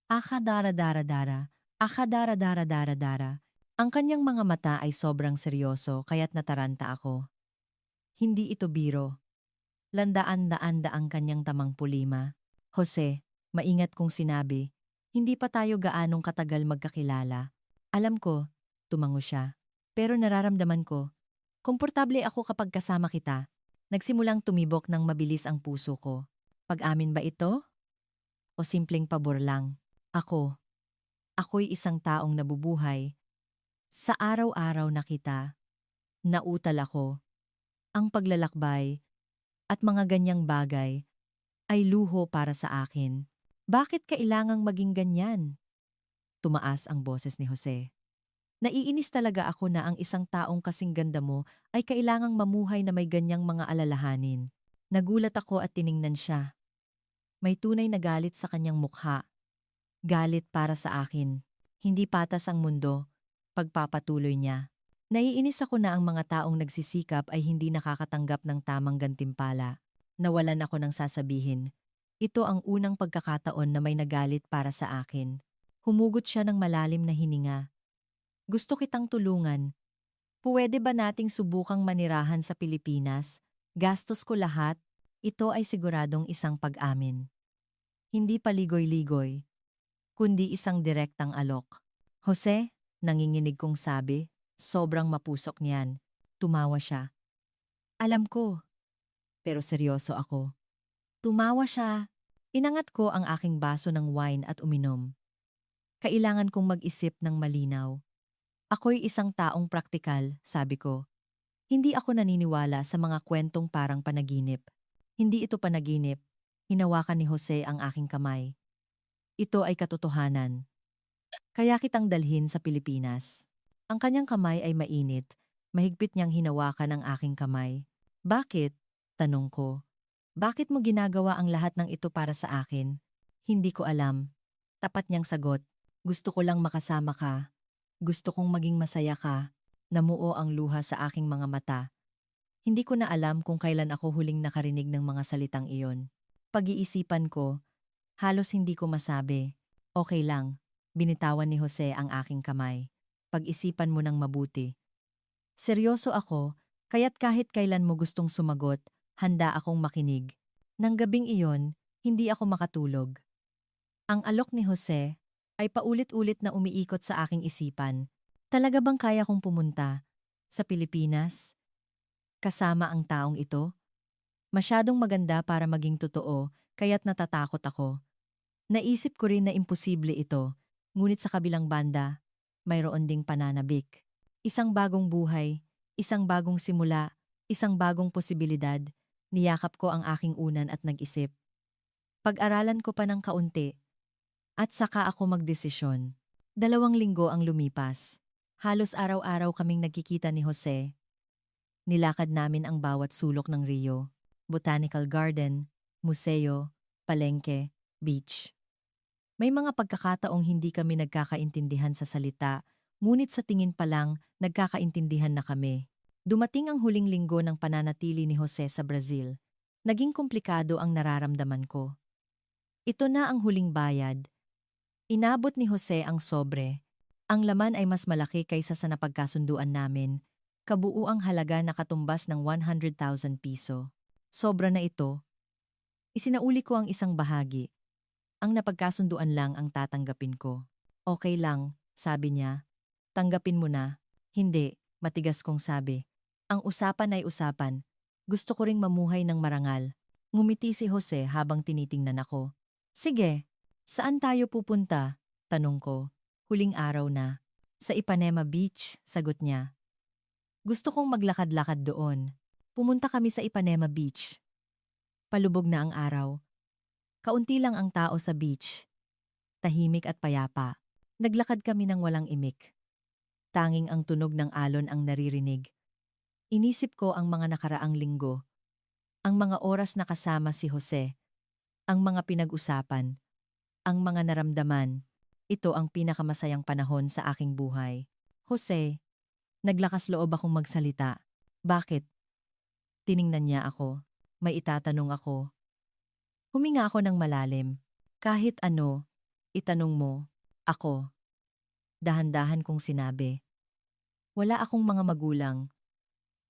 Akadara-dara-dara, akadara-dara-dara-dara. Ang kanyang mga mata ay sobrang seryoso kaya't nataranta ako. Hindi ito biro. Landaan-daan ang kanyang tamang pulima. Jose, maingat kong sinabi, hindi pa tayo gaanong katagal magkakilala. Alam ko, tumango siya. Pero nararamdaman ko, komportable ako kapag kasama kita. Nagsimulang tumibok ng mabilis ang puso ko. Pag-amin ba ito? O simpleng pabor lang? Ako. Ako'y isang taong nabubuhay. Sa araw-araw na kita, nautal ako. Ang paglalakbay at mga ganyang bagay ay luho para sa akin. Bakit kailangang maging ganyan? Tumaas ang boses ni Jose. Naiinis talaga ako na ang isang taong kasing ganda mo ay kailangang mamuhay na may ganyang mga alalahanin. Nagulat ako at tiningnan siya. May tunay na galit sa kanyang mukha. Galit para sa akin. Hindi patas ang mundo. Pagpapatuloy niya. Naiinis ako na ang mga taong nagsisikap ay hindi nakakatanggap ng tamang gantimpala. Nawalan ako ng sasabihin. Ito ang unang pagkakataon na may nagalit para sa akin. Humugot siya ng malalim na hininga. Gusto kitang tulungan. Puwede ba nating subukang manirahan sa Pilipinas? Gastos ko lahat. Ito ay siguradong isang pag-amin. Hindi paligoy-ligoy, kundi isang direktang alok. Jose, nanginginig kong sabi, sobrang mapusok niyan. Tumawa siya. Alam ko, pero seryoso ako. Tumawa siya. Inangat ko ang aking baso ng wine at uminom. Kailangan kong mag-isip ng malinaw. Ako'y isang taong praktikal, sabi ko. Hindi ako naniniwala sa mga kwentong parang panaginip. Hindi ito panaginip. Hinawakan ni Jose ang aking kamay. Ito ay katotohanan. Kaya kitang dalhin sa Pilipinas. Ang kanyang kamay ay mainit. Mahigpit niyang hinawakan ang aking kamay. Bakit? Tanong ko. Bakit mo ginagawa ang lahat ng ito para sa akin? Hindi ko alam. Tapat niyang sagot. Gusto ko lang makasama ka. Gusto kong maging masaya ka. Namuo ang luha sa aking mga mata. Hindi ko na alam kung kailan ako huling nakarinig ng mga salitang iyon. Pag-iisipan ko, halos hindi ko masabi. Okay lang. Binitawan ni Jose ang aking kamay. Pag-isipan mo ng mabuti. Seryoso ako, kaya't kahit kailan mo gustong sumagot, handa akong makinig. Nang gabing iyon, hindi ako makatulog. Ang alok ni Jose ay paulit-ulit na umiikot sa aking isipan. Talaga bang kaya kong pumunta sa Pilipinas? Kasama ang taong ito? Masyadong maganda para maging totoo, kaya't natatakot ako. Naisip ko rin na imposible ito, ngunit sa kabilang banda, mayroon ding pananabik. Isang bagong buhay, isang bagong simula, isang bagong posibilidad. Niyakap ko ang aking unan at nag-isip. Pag-aralan ko pa ng kaunti, at saka ako magdesisyon. 2 linggo ang lumipas. Halos araw-araw kaming nagkikita ni Jose. Nilakad namin ang bawat sulok ng Rio. Botanical Garden, museo, palengke, beach. May mga pagkakataong hindi kami nagkakaintindihan sa salita, ngunit sa tingin pa lang nagkakaintindihan na kami. Dumating ang huling linggo ng pananatili ni Jose sa Brazil. Naging komplikado ang nararamdaman ko. Ito na ang huling bayad. Inabot ni Jose ang sobre. Ang laman ay mas malaki kaysa sa napagkasunduan namin. Kabuuang halaga na katumbas ng 100,000 piso. Sobra na ito. Isinauli ko ang isang bahagi. Ang napagkasunduan lang ang tatanggapin ko. Okay lang, sabi niya. Tanggapin mo na. Hindi, matigas kong sabi. Ang usapan ay usapan. Gusto ko ring mamuhay ng marangal. Ngumiti si Jose habang tinitingnan ako. Sige, saan tayo pupunta? Tanong ko. Huling araw na. Sa Ipanema Beach, sagot niya. Gusto kong maglakad-lakad doon. Pumunta kami sa Ipanema Beach. Palubog na ang araw. Kaunti lang ang tao sa beach. Tahimik at payapa. Naglakad kami ng walang imik. Tanging ang tunog ng alon ang naririnig. Inisip ko ang mga nakaraang linggo. Ang mga oras na kasama si Jose. Ang mga pinag-usapan. Ang mga naramdaman. Ito ang pinakamasayang panahon sa aking buhay. Jose, naglakas loob akong magsalita. Bakit? Tiningnan niya ako. May itatanong ako. Huminga ako ng malalim. Kahit ano, itanong mo, ako. Dahan-dahan kong sinabi. Wala akong mga magulang.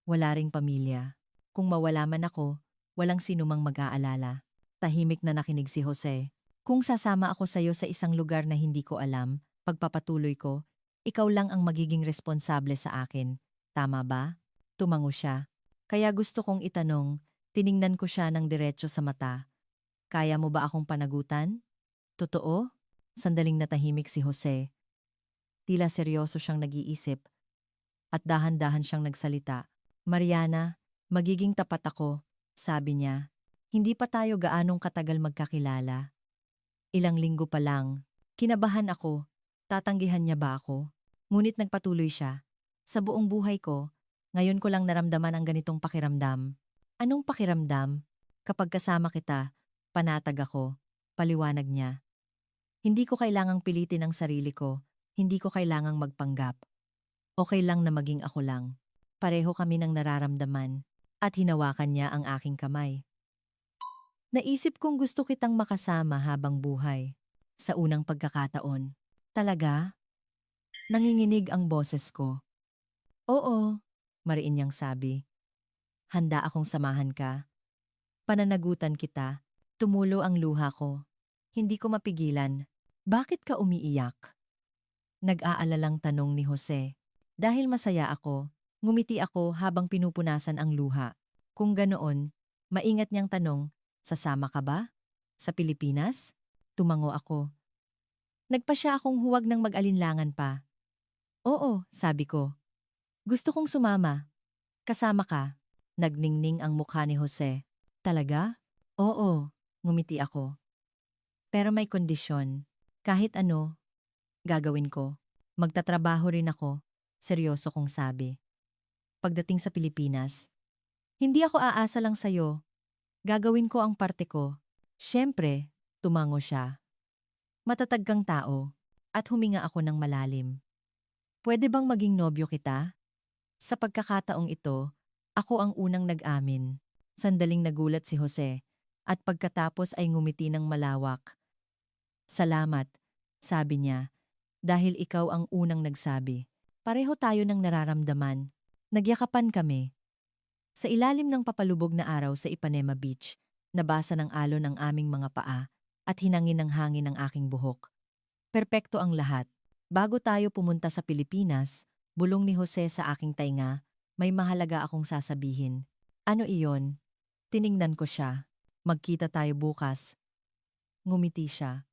Wala ring pamilya. Kung mawala man ako, walang sinumang mag-aalala. Tahimik na nakinig si Jose. Kung sasama ako sa iyo sa isang lugar na hindi ko alam, pagpapatuloy ko, ikaw lang ang magiging responsable sa akin. Tama ba? Tumango siya. Kaya gusto kong itanong, Tiningnan ko siya ng diretso sa mata. Kaya mo ba akong panagutan? Totoo? Sandaling natahimik si Jose. Tila seryoso siyang nag-iisip at dahan-dahan siyang nagsalita. Mariana, magiging tapat ako, sabi niya. Hindi pa tayo gaanong katagal magkakilala. Ilang linggo pa lang. Kinabahan ako. Tatanggihan niya ba ako? Ngunit nagpatuloy siya. Sa buong buhay ko, ngayon ko lang naramdaman ang ganitong pakiramdam. Anong pakiramdam? Kapag kasama kita, panatag ako, paliwanag niya. Hindi ko kailangang pilitin ang sarili ko, hindi ko kailangang magpanggap. Okay lang na maging ako lang. Pareho kami ng nararamdaman at hinawakan niya ang aking kamay. Naisip kong gusto kitang makasama habang buhay. Sa unang pagkakataon. Talaga? Nanginginig ang boses ko. Oo, mariin niyang sabi. Handa akong samahan ka. Pananagutan kita. Tumulo ang luha ko. Hindi ko mapigilan. Bakit ka umiiyak? Nag-aalalang tanong ni Jose. Dahil masaya ako, ngumiti ako habang pinupunasan ang luha. Kung ganoon, maingat niyang tanong, sasama ka ba? Sa Pilipinas? Tumango ako. Nagpa siya akong huwag ng mag-alinlangan pa. Oo, sabi ko. Gusto kong sumama. Kasama ka. Nagningning ang mukha ni Jose. Talaga? Oo, ngumiti ako. Pero may kondisyon. Kahit ano, gagawin ko. Magtatrabaho rin ako. Seryoso kong sabi. Pagdating sa Pilipinas, hindi ako aasa lang sa'yo. Gagawin ko ang parte ko. Siyempre, tumango siya. Matatag kang tao, at huminga ako ng malalim. Pwede bang maging nobyo kita? Sa pagkakataong ito, ako ang unang nag-amin. Sandaling nagulat si Jose, at pagkatapos ay ngumiti ng malawak. Salamat, sabi niya, dahil ikaw ang unang nagsabi. Pareho tayo ng nararamdaman. Nagyakapan kami. Sa ilalim ng papalubog na araw sa Ipanema Beach, nabasa ng alon ang aming mga paa at hinangin ng hangin ang aking buhok. Perpekto ang lahat. Bago tayo pumunta sa Pilipinas, bulong ni Jose sa aking tainga, may mahalaga akong sasabihin. Ano iyon? Tiningnan ko siya. Magkita tayo bukas. Ngumiti siya.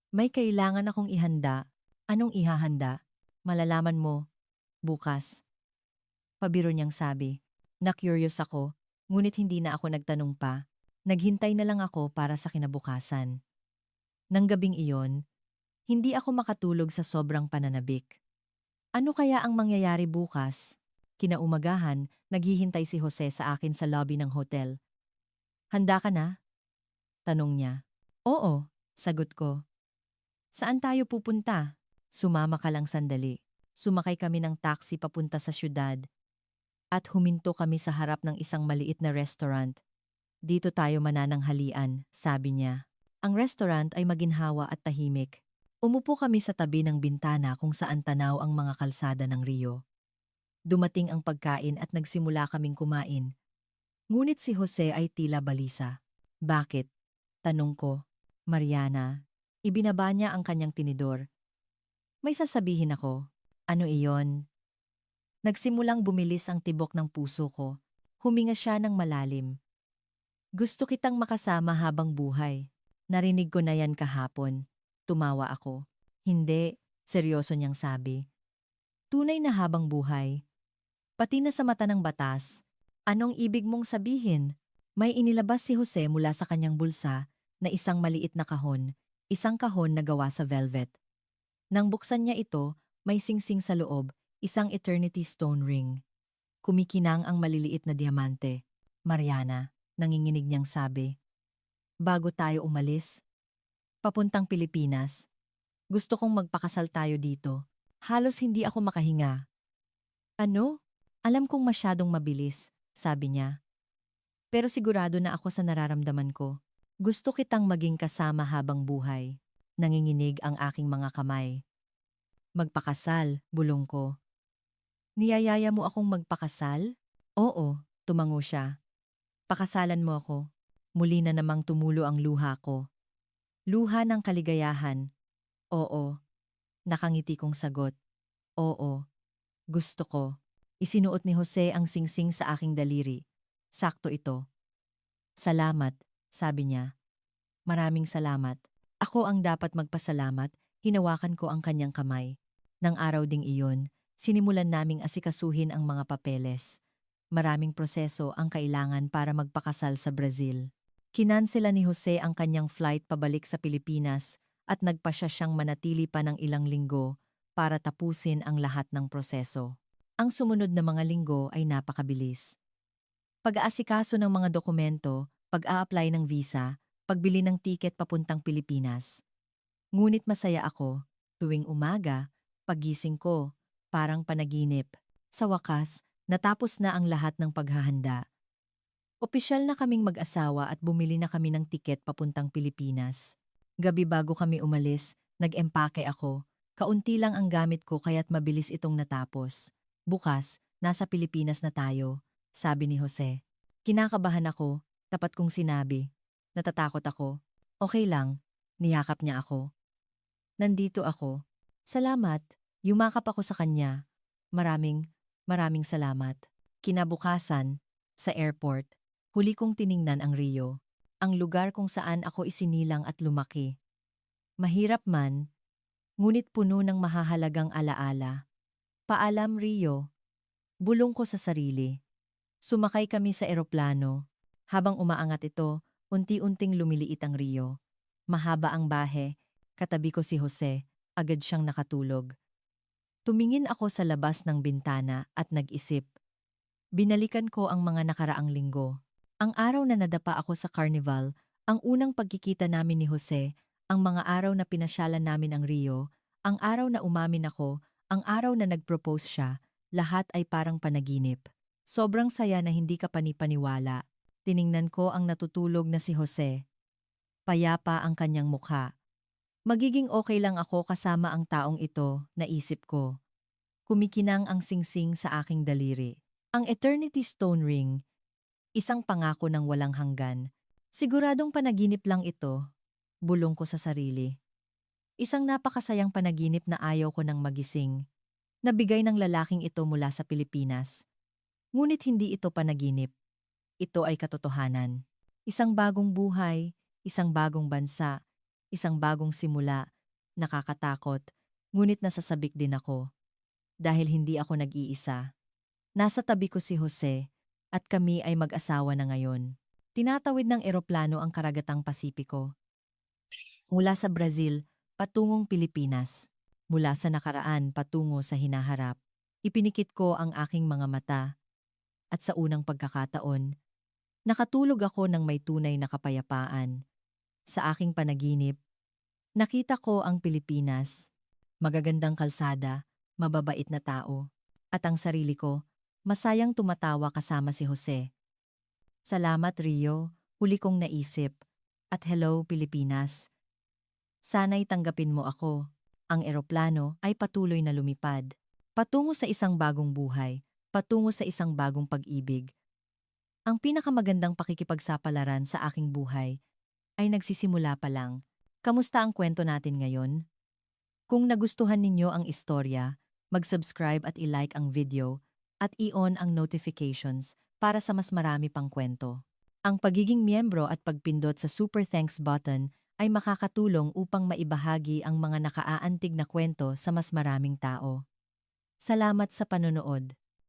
May kailangan akong ihanda. Anong ihahanda? Malalaman mo. Bukas. Pabiro niyang sabi. Na-curious ako, ngunit hindi na ako nagtanong pa. Naghintay na lang ako para sa kinabukasan. Nang gabing iyon, hindi ako makatulog sa sobrang pananabik. Ano kaya ang mangyayari bukas? Kinaumagahan, naghihintay si Jose sa akin sa lobby ng hotel. Handa ka na? Tanong niya. Oo, sagot ko. Saan tayo pupunta? Sumama ka lang sandali. Sumakay kami ng taxi papunta sa syudad. At huminto kami sa harap ng isang maliit na restaurant. Dito tayo manananghalian, sabi niya. Ang restaurant ay maginhawa at tahimik. Umupo kami sa tabi ng bintana kung saan tanaw ang mga kalsada ng Rio. Dumating ang pagkain at nagsimula kaming kumain. Ngunit si Jose ay tila balisa. Bakit? Tanong ko. Mariana. Ibinaba niya ang kanyang tinidor. May sasabihin ako. Ano iyon? Nagsimulang bumilis ang tibok ng puso ko. Huminga siya ng malalim. Gusto kitang makasama habang buhay. Narinig ko na yan kahapon. Tumawa ako. Hindi, seryoso niyang sabi. Tunay na habang buhay. Pati na sa mata ng batas. Anong ibig mong sabihin? May inilabas si Jose mula sa kanyang bulsa na isang maliit na kahon, isang kahon na gawa sa velvet. Nang buksan niya ito, may singsing sa loob, isang eternity stone ring. Kumikinang ang maliliit na diamante. Mariana, nanginginig niyang sabi. Bago tayo umalis, papuntang Pilipinas, gusto kong magpakasal tayo dito. Halos hindi ako makahinga. Ano? Alam kong masyadong mabilis, sabi niya. Pero sigurado na ako sa nararamdaman ko. Gusto kitang maging kasama habang buhay. Nanginginig ang aking mga kamay. Magpakasal, bulong ko. Niyayaya mo akong magpakasal? Oo, tumango siya. Pakasalan mo ako. Muli na namang tumulo ang luha ko. Luha ng kaligayahan. Oo. Nakangiti kong sagot. Oo. Gusto ko. Isinuot ni Jose ang singsing sa aking daliri. Sakto ito. Salamat, sabi niya. Maraming salamat. Ako ang dapat magpasalamat, hinawakan ko ang kanyang kamay. Nang araw ding iyon, sinimulan naming asikasuhin ang mga papeles. Maraming proseso ang kailangan para magpakasal sa Brazil. Kinansela ni Jose ang kanyang flight pabalik sa Pilipinas at nagpasya siyang manatili pa ng ilang linggo para tapusin ang lahat ng proseso. Ang sumunod na mga linggo ay napakabilis. Pag-aasikaso ng mga dokumento, pag-a-apply ng visa, pagbili ng tiket papuntang Pilipinas. Ngunit masaya ako, tuwing umaga, paggising ko, parang panaginip. Sa wakas, natapos na ang lahat ng paghahanda. Opisyal na kaming mag-asawa at bumili na kami ng tiket papuntang Pilipinas. Gabi bago kami umalis, nag-empake ako. Kaunti lang ang gamit ko kaya't mabilis itong natapos. Bukas, nasa Pilipinas na tayo, sabi ni Jose. Kinakabahan ako, tapat kong sinabi. Natatakot ako. Okay lang, niyakap niya ako. Nandito ako. Salamat, yumakap ako sa kanya. Maraming salamat. Kinabukasan, sa airport, huli kong tiningnan ang Rio, ang lugar kung saan ako isinilang at lumaki. Mahirap man, ngunit puno ng mahahalagang alaala. Paalam Rio, bulong ko sa sarili. Sumakay kami sa eroplano. Habang umaangat ito, unti-unting lumiliit ang Rio. Mahaba ang bahe, katabi ko si Jose, agad siyang nakatulog. Tumingin ako sa labas ng bintana at nag-isip. Binalikan ko ang mga nakaraang linggo. Ang araw na nadapa ako sa carnival, ang unang pagkikita namin ni Jose, ang mga araw na pinasyalan namin ang Rio, ang araw na umamin ako, ang araw na nag-propose siya, lahat ay parang panaginip. Sobrang saya na hindi ka panipaniwala. Tiningnan ko ang natutulog na si Jose. Payapa ang kanyang mukha. Magiging okay lang ako kasama ang taong ito, naisip ko. Kumikinang ang singsing sa aking daliri. Ang Eternity Stone Ring, isang pangako ng walang hanggan. Siguradong panaginip lang ito, bulong ko sa sarili. Isang napakasayang panaginip na ayaw ko nang magising. Nabigay ng lalaking ito mula sa Pilipinas. Ngunit hindi ito panaginip. Ito ay katotohanan. Isang bagong buhay, isang bagong bansa, isang bagong simula, nakakatakot, ngunit nasasabik din ako. Dahil hindi ako nag-iisa. Nasa tabi ko si Jose, at kami ay mag-asawa na ngayon. Tinatawid ng eroplano ang karagatang Pasipiko. Mula sa Brazil, patungong Pilipinas. Mula sa nakaraan patungo sa hinaharap. Ipinikit ko ang aking mga mata. At sa unang pagkakataon, nakatulog ako ng may tunay na kapayapaan. Sa aking panaginip, nakita ko ang Pilipinas, magagandang kalsada, mababait na tao, at ang sarili ko, masayang tumatawa kasama si Jose. Salamat Rio, huli kong naisip. At hello Pilipinas. Sana'y tanggapin mo ako. Ang eroplano ay patuloy na lumipad. Patungo sa isang bagong buhay, patungo sa isang bagong pag-ibig. Ang pinakamagandang pakikipagsapalaran sa aking buhay ay nagsisimula pa lang. Kamusta ang kwento natin ngayon? Kung nagustuhan ninyo ang istorya, mag-subscribe at i-like ang video at i-on ang notifications para sa mas marami pang kwento. Ang pagiging miyembro at pagpindot sa Super Thanks button ay makakatulong upang maibahagi ang mga nakaaantig na kwento sa mas maraming tao. Salamat sa panonood.